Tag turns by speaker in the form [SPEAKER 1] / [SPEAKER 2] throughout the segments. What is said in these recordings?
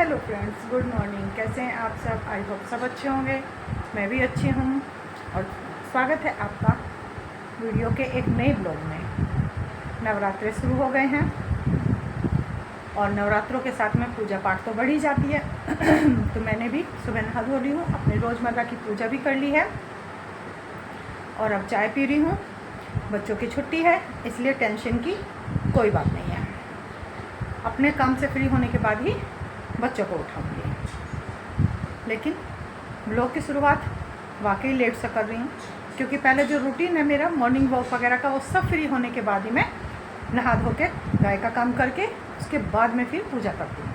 [SPEAKER 1] Hello friends, good morning. कैसे हैं आप सब? आई होप सब अच्छे होंगे। मैं भी अच्छी हूँ और स्वागत है आपका वीडियो के एक नए ब्लॉग में। नवरात्रे शुरू हो गए हैं और नवरात्रों के साथ में पूजा पाठ तो बढ़ ही जाती है। तो मैंने भी सुबह नहा धो ली हूँ, अपनी रोज़मर्रा की पूजा भी कर ली है और अब चाय पी रही हूँ। बच्चों की छुट्टी है इसलिए टेंशन की कोई बात नहीं है। अपने काम से फ्री होने के बाद ही बच्चों को उठाऊंगी। लेकिन ब्लॉग की शुरुआत वाकई लेट से कर रही हूँ क्योंकि पहले जो रूटीन है मेरा मॉर्निंग वॉक वगैरह का, वो सब फ्री होने के बाद ही मैं नहा धो के गाय का काम करके उसके बाद में फिर पूजा करती हूँ।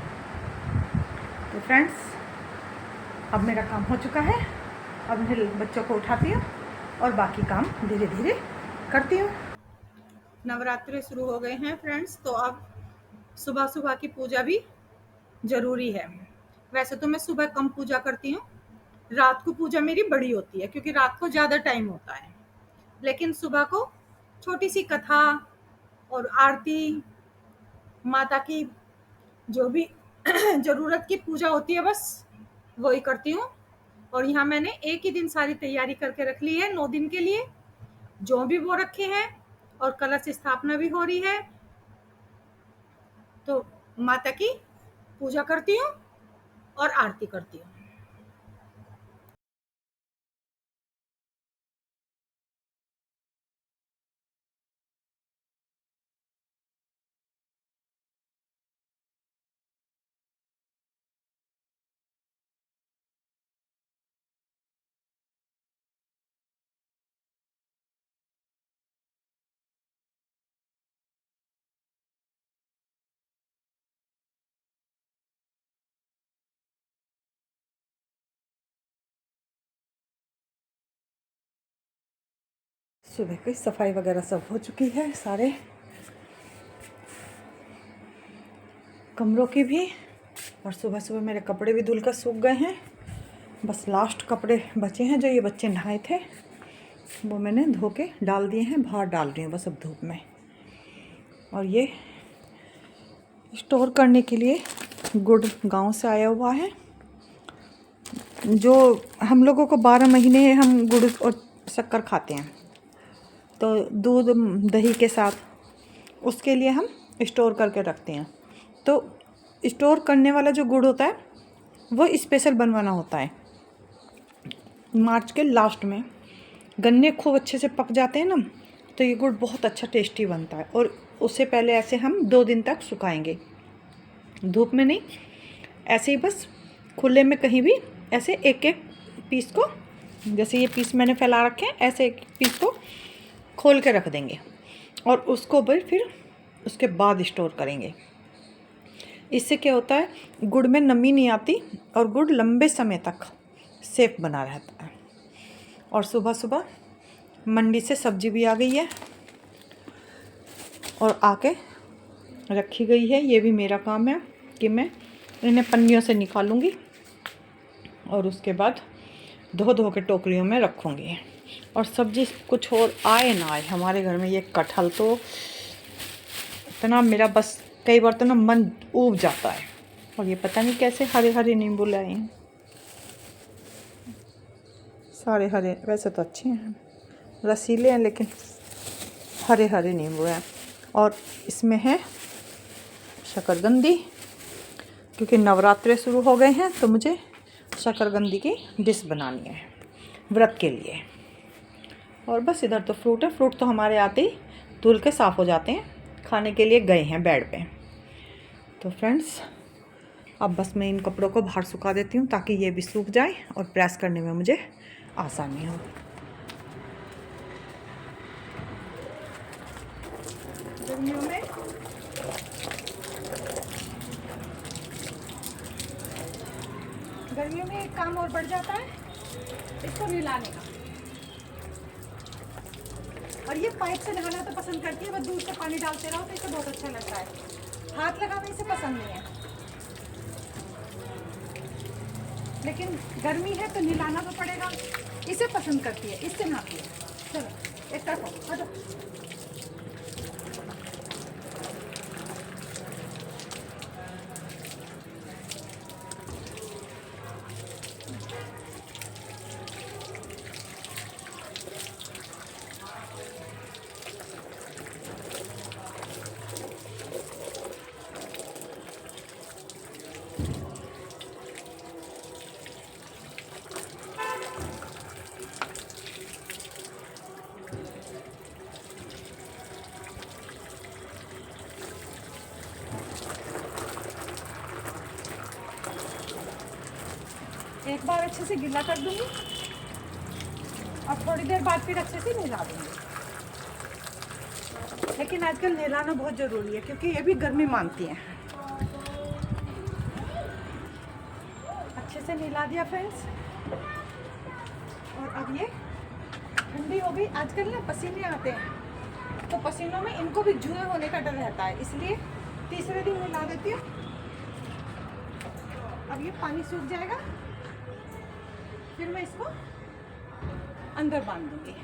[SPEAKER 1] तो फ्रेंड्स, अब मेरा काम हो चुका है। अब मैं बच्चों को उठाती हूँ और बाकी काम धीरे धीरे करती हूँ। नवरात्रि शुरू हो गए हैं फ्रेंड्स, तो अब सुबह सुबह की पूजा भी ज़रूरी है। वैसे तो मैं सुबह कम पूजा करती हूँ, रात को पूजा मेरी बड़ी होती है क्योंकि रात को ज़्यादा टाइम होता है। लेकिन सुबह को छोटी सी कथा और आरती, माता की जो भी ज़रूरत की पूजा होती है बस वही करती हूँ। और यहाँ मैंने एक ही दिन सारी तैयारी करके रख ली है 9 दिन के लिए, जो भी वो रखे हैं, और कलश स्थापना भी हो रही है। तो माता की पूजा करती हूँ और आरती करती हूँ। सुबह की सफाई वगैरह सब हो चुकी है, सारे कमरों की भी, और सुबह सुबह मेरे कपड़े भी धुल कर सूख गए हैं। बस लास्ट कपड़े बचे हैं जो ये बच्चे नहाए थे, वो मैंने धो के डाल दिए हैं, बाहर डाल रही हूँ बस अब धूप में। और ये स्टोर करने के लिए गुड़ गांव से आया हुआ है, जो हम लोगों को 12 महीने हम गुड़ और शक्कर खाते हैं, तो दूध दही के साथ उसके लिए हम स्टोर करके रखते हैं। तो स्टोर करने वाला जो गुड़ होता है वो स्पेशल बनवाना होता है। मार्च के लास्ट में गन्ने खूब अच्छे से पक जाते हैं ना, तो ये गुड़ बहुत अच्छा टेस्टी बनता है। और उससे पहले ऐसे हम 2 दिन तक सुखाएंगे, धूप में नहीं, ऐसे ही बस खुले में कहीं भी ऐसे एक एक पीस को, जैसे ये पीस मैंने फैला रखे हैं, ऐसे एक पीस को खोल के रख देंगे और उसको फिर उसके बाद स्टोर करेंगे। इससे क्या होता है, गुड़ में नमी नहीं आती और गुड़ लंबे समय तक सेफ बना रहता है। और सुबह सुबह मंडी से सब्जी भी आ गई है और आके रखी गई है। ये भी मेरा काम है कि मैं इन्हें पन्नियों से निकालूंगी और उसके बाद धो धो के टोकरियों में रखूँगी। और सब्जी कुछ और आए ना आए, हमारे घर में ये कटहल तो इतना, मेरा बस कई बार तो ना मन ऊब जाता है। और ये पता नहीं कैसे हरे हरे नींबू लाए हैं, सारे हरे, वैसे तो अच्छे हैं, रसीले हैं लेकिन हरे हरे नींबू हैं। और इसमें है शकरकंदी, क्योंकि नवरात्रे शुरू हो गए हैं तो मुझे शकरकंदी की डिश बनानी है व्रत के लिए। और बस इधर तो फ्रूट है, फ्रूट तो हमारे आते ही धुल के साफ़ हो जाते हैं, खाने के लिए गए हैं बेड पे। तो फ्रेंड्स, अब बस मैं इन कपड़ों को बाहर सुखा देती हूँ ताकि ये भी सूख जाए और प्रेस करने में मुझे आसानी हो। गर्मियों में एक काम और बढ़ जाता है, इसको नहलाने का। और ये पाइप से नहाना तो पसंद करती है, बस दूर से पानी डालते रहो तो इसे बहुत अच्छा लगता है। हाथ लगाना इसे पसंद नहीं है, लेकिन गर्मी है तो नहलाना तो पड़ेगा। इसे पसंद करती है, इससे नहाती है। चलो एक तरफ आ जाओ। एक बार अच्छे से गीला कर दूँगी और थोड़ी देर बाद फिर अच्छे से नहला दूँगी। लेकिन आजकल नहलाना बहुत ज़रूरी है क्योंकि ये भी गर्मी मांगती हैं। अच्छे से नहला दिया फ्रेंड्स। और अब ये ठंडी हो गई। आजकल ना पसीने आते हैं तो पसीनों में इनको भी जुए होने का डर रहता है, इसलिए तीसरे दिन नहला देती हूँ। अब ये पानी सूख जाएगा, फिर मैं इसको अंदर बांध दूँगी।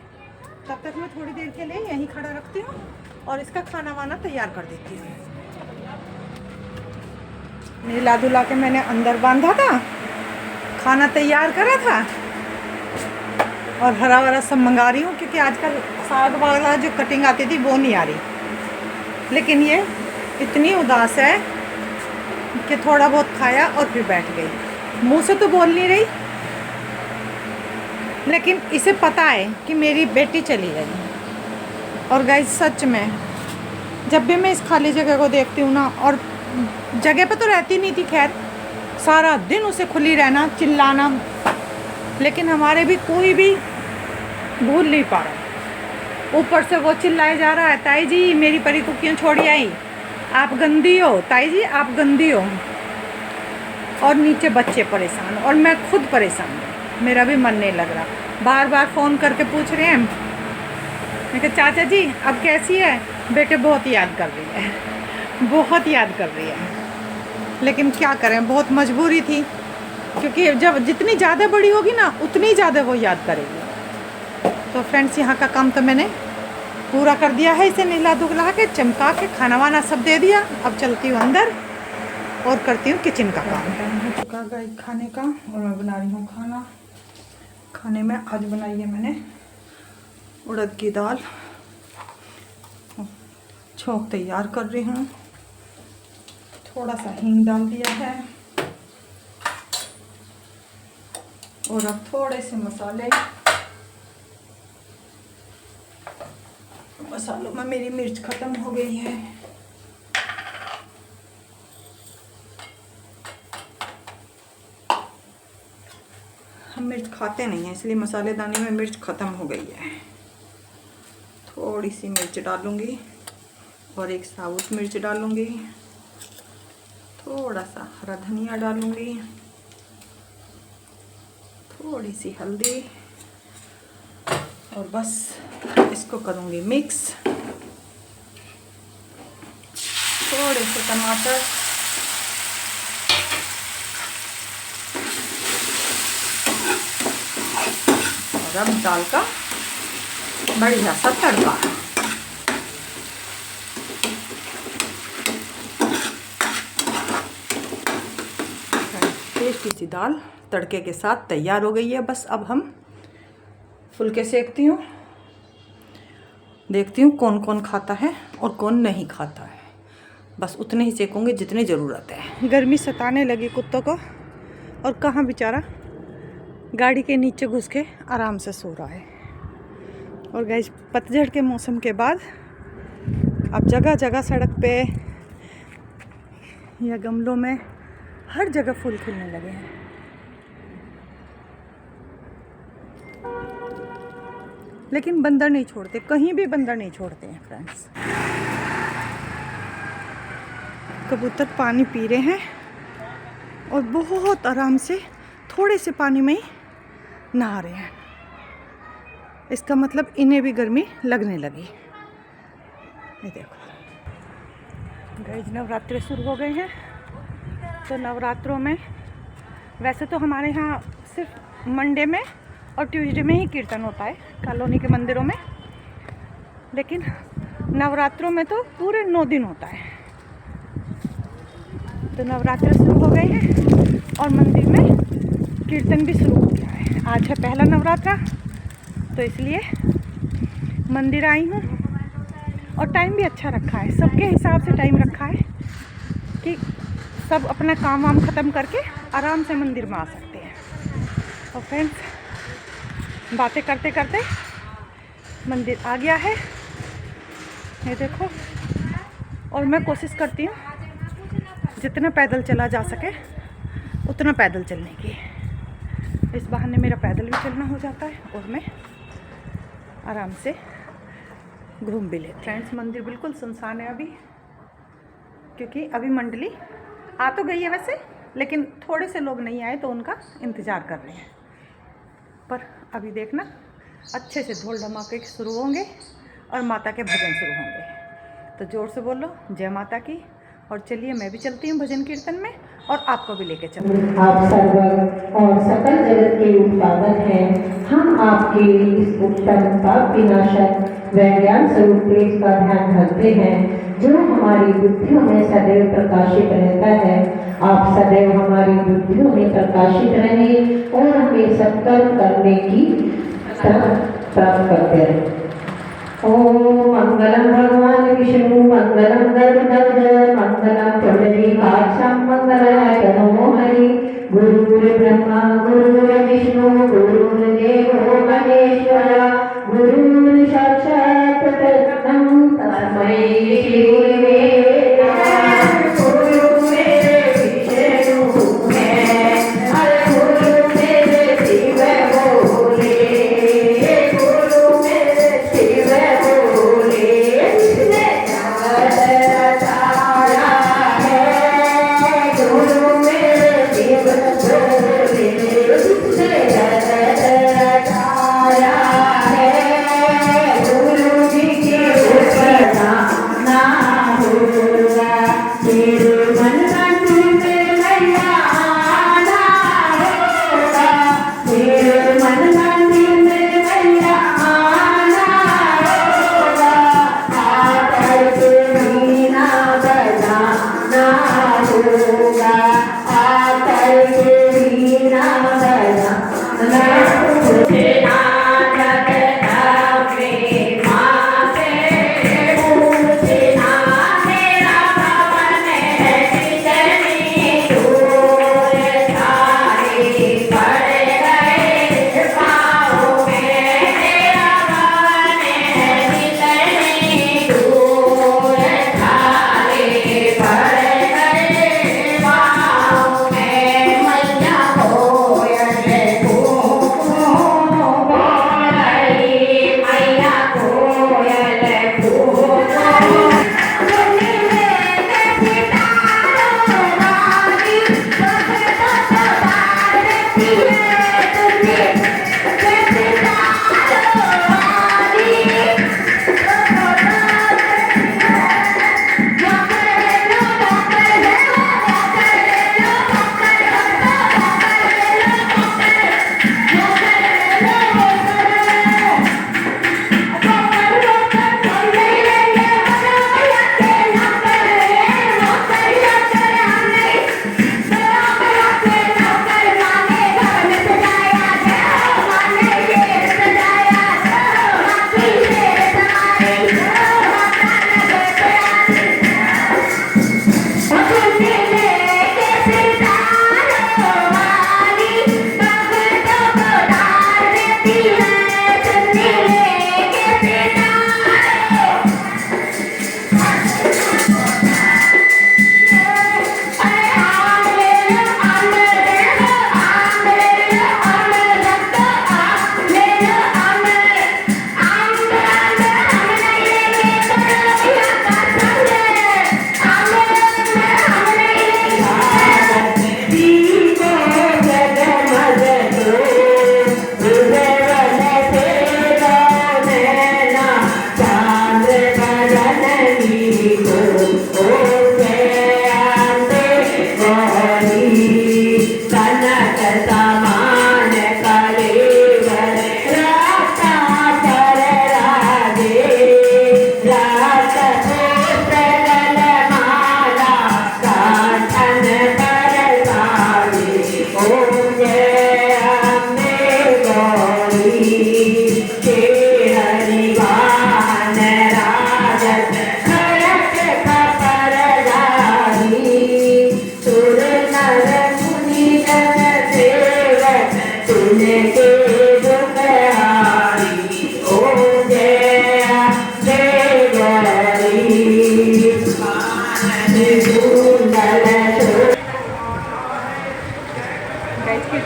[SPEAKER 1] तब तक मैं थोड़ी देर के लिए यहीं खड़ा रखती हूँ और इसका खाना वाना तैयार कर देती हूँ। नहला धुला के मैंने अंदर बांधा था, खाना तैयार करा था और हरा भरा सब मंगा रही हूँ क्योंकि आजकल साग वाला जो कटिंग आती थी वो नहीं आ रही। लेकिन ये इतनी उदास है कि थोड़ा बहुत खाया और फिर बैठ गई। मुंह से तो बोल नहीं रही, लेकिन इसे पता है कि मेरी बेटी चली गई। और गाइस सच में जब भी मैं इस खाली जगह को देखती हूँ ना, और जगह पे तो रहती नहीं थी खैर, सारा दिन उसे खुली रहना, चिल्लाना, लेकिन हमारे भी कोई भी भूल नहीं पा रहा। ऊपर से वो चिल्लाए जा रहा है, ताई जी मेरी परी को क्यों छोड़ी आई, आप गंदी हो, ताई जी आप गंदी हो। और नीचे बच्चे परेशान और मैं खुद परेशान हूँ, मेरा भी मन नहीं लग रहा। बार बार फ़ोन करके पूछ रहे हैं। मैं कहा चाचा जी अब कैसी है, बेटे बहुत याद कर रही है, बहुत याद कर रही है। लेकिन क्या करें, बहुत मजबूरी थी क्योंकि जब जितनी ज़्यादा बड़ी होगी ना उतनी ज़्यादा वो याद करेगी। तो फ्रेंड्स यहाँ का काम तो मैंने पूरा कर दिया है। इसे नहला धुला के चमका के खाना वाना सब दे दिया। अब चलती हूँ अंदर और करती हूँ किचन का काम। टाइम हो चुका है खाने का और मैं बना रही हूँ खाना। खाने में आज बनाई है मैंने उड़द की दाल, छोंक तैयार कर रही हूँ। थोड़ा सा हींग डाल दिया है और अब थोड़े से मसालों में मेरी मिर्च ख़त्म हो गई है। हम मिर्च खाते नहीं हैं इसलिए मसालेदानी में मिर्च ख़त्म हो गई है। थोड़ी सी मिर्च डालूंगी और एक साबुत मिर्च डालूंगी, थोड़ा सा हरा धनिया डालूंगी, थोड़ी सी हल्दी और बस इसको करूँगी मिक्स। थोड़े से टमाटर और अब दाल का बढ़िया सा तड़का। टेस्टी सी दाल तड़के के साथ तैयार हो गई है। बस अब हम फुलके सेकती हूँ, देखती हूँ कौन कौन खाता है और कौन नहीं खाता है। बस उतने ही सेकूँगी जितनी ज़रूरत है। गर्मी सताने लगी कुत्तों को और कहाँ बेचारा गाड़ी के नीचे घुस के आराम से सो रहा है। और गाइस पतझड़ के मौसम के बाद अब जगह जगह सड़क पे या गमलों में हर जगह फूल खिलने लगे हैं। लेकिन बंदर नहीं छोड़ते, कहीं भी बंदर नहीं छोड़ते हैं फ्रेंड्स। कबूतर पानी पी रहे हैं और बहुत आराम से थोड़े से पानी में ही नहा रहे हैं। इसका मतलब इन्हें भी गर्मी लगने लगी। ये देखो गाइस नवरात्रे शुरू हो गए हैं। तो नवरात्रों में वैसे तो हमारे यहाँ सिर्फ मंडे में और ट्यूसडे में ही कीर्तन होता है कॉलोनी के मंदिरों में, लेकिन नवरात्रों में तो पूरे 9 दिन होता है। तो नवरात्र शुरू हो गए हैं और मंदिर में कीर्तन भी शुरू हो गया है। आज है पहला नवरात्रा तो इसलिए मंदिर आई हूँ और टाइम भी अच्छा रखा है, सबके हिसाब से टाइम रखा है कि सब अपना काम वाम ख़त्म करके आराम से मंदिर में आ सकते हैं। और फ्रेंड्स बातें करते करते मंदिर आ गया है, ये देखो। और मैं कोशिश करती हूँ जितना पैदल चला जा सके उतना पैदल चलने की। इस बहाने मेरा पैदल भी चलना हो जाता है और मैं आराम से घूम भी लेती। फ्रेंड्स, मंदिर बिल्कुल सुनसान है अभी, क्योंकि अभी मंडली आ तो गई है वैसे, लेकिन थोड़े से लोग नहीं आए तो उनका इंतज़ार कर रहे हैं। पर अभी देखना अच्छे से ढोल धमाके शुरू होंगे और माता के भजन शुरू होंगे। तो ज़ोर से बोलो जय माता की। और चलिए मैं भी चलती हूँ भजन कीर्तन में और आपको भी लेके चलती हूँ।
[SPEAKER 2] आप सर्वर और सकल जगत के उत्पादक हैं। हम आपके इस उत्तम पाप विनाशक व ज्ञान स्वरूप तेज का ध्यान रखते हैं, जो हमारी बुद्धियों में सदैव प्रकाशित रहता है। आप सदैव हमारी बुद्धियों में प्रकाशित रहें और हमें सत्कर्म करने की प्राप्त करते रहें। ओम मंगलम भगवान विष्णु मंगलम गरुड़ध्वज मंगलम पुंडरीकाक्षं मंगलाय तनो हरि। गुरुर्ब्रह्मा गुरुर्विष्णु गुरुर्देवो महेश्वर गुरुर् साक्षात् परब्रह्म तस्मै श्री गुरवे नमः। गुरु मेरे विष्णु है हर गुरु मेरे शिव भोले। गुरु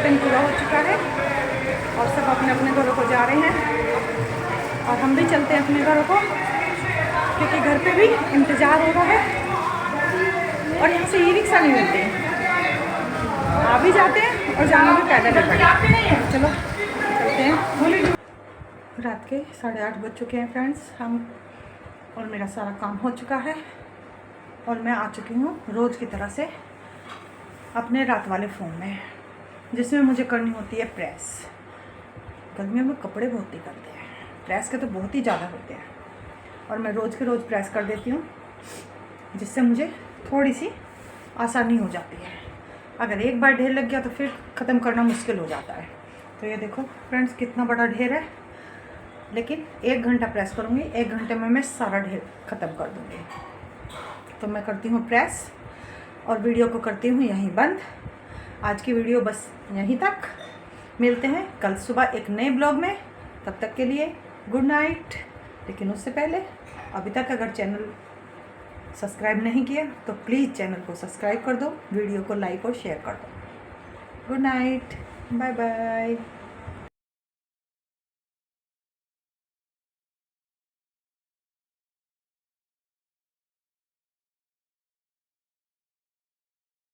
[SPEAKER 1] शॉपिंग पूरा हो चुका है और सब अपने अपने घरों को जा रहे हैं और हम भी चलते हैं अपने घरों को, क्योंकि घर पे भी इंतज़ार हो रहा है और यहाँ से ई रिक्शा नहीं मिलती, आ भी जाते हैं और जाना भी पैदल है। चलो चलते हैं। रात के 8:30 बज चुके हैं फ्रेंड्स, हम और मेरा सारा काम हो चुका है और मैं आ चुकी हूँ रोज़ की तरह से अपने रात वाले फ़ोन में, जिसमें मुझे करनी होती है प्रेस। गर्मियों में कपड़े बहुत निकलते हैं, प्रेस के तो बहुत ही ज़्यादा होते हैं और मैं रोज़ के रोज़ प्रेस कर देती हूँ, जिससे मुझे थोड़ी सी आसानी हो जाती है। अगर एक बार ढेर लग गया तो फिर ख़त्म करना मुश्किल हो जाता है। तो ये देखो फ्रेंड्स कितना बड़ा ढेर है, लेकिन 1 घंटा प्रेस करूँगी, 1 घंटे में मैं सारा ढेर ख़त्म कर दूँगी। तो मैं करती हूँ प्रेस और वीडियो को करती हूँ यहीं बंद। आज की वीडियो बस यहीं तक, मिलते हैं कल सुबह एक नए ब्लॉग में। तब तक के लिए गुड नाइट। लेकिन उससे पहले अभी तक अगर चैनल सब्सक्राइब नहीं किया तो प्लीज़ चैनल को सब्सक्राइब कर दो, वीडियो को लाइक और शेयर कर दो। Good night, bye bye.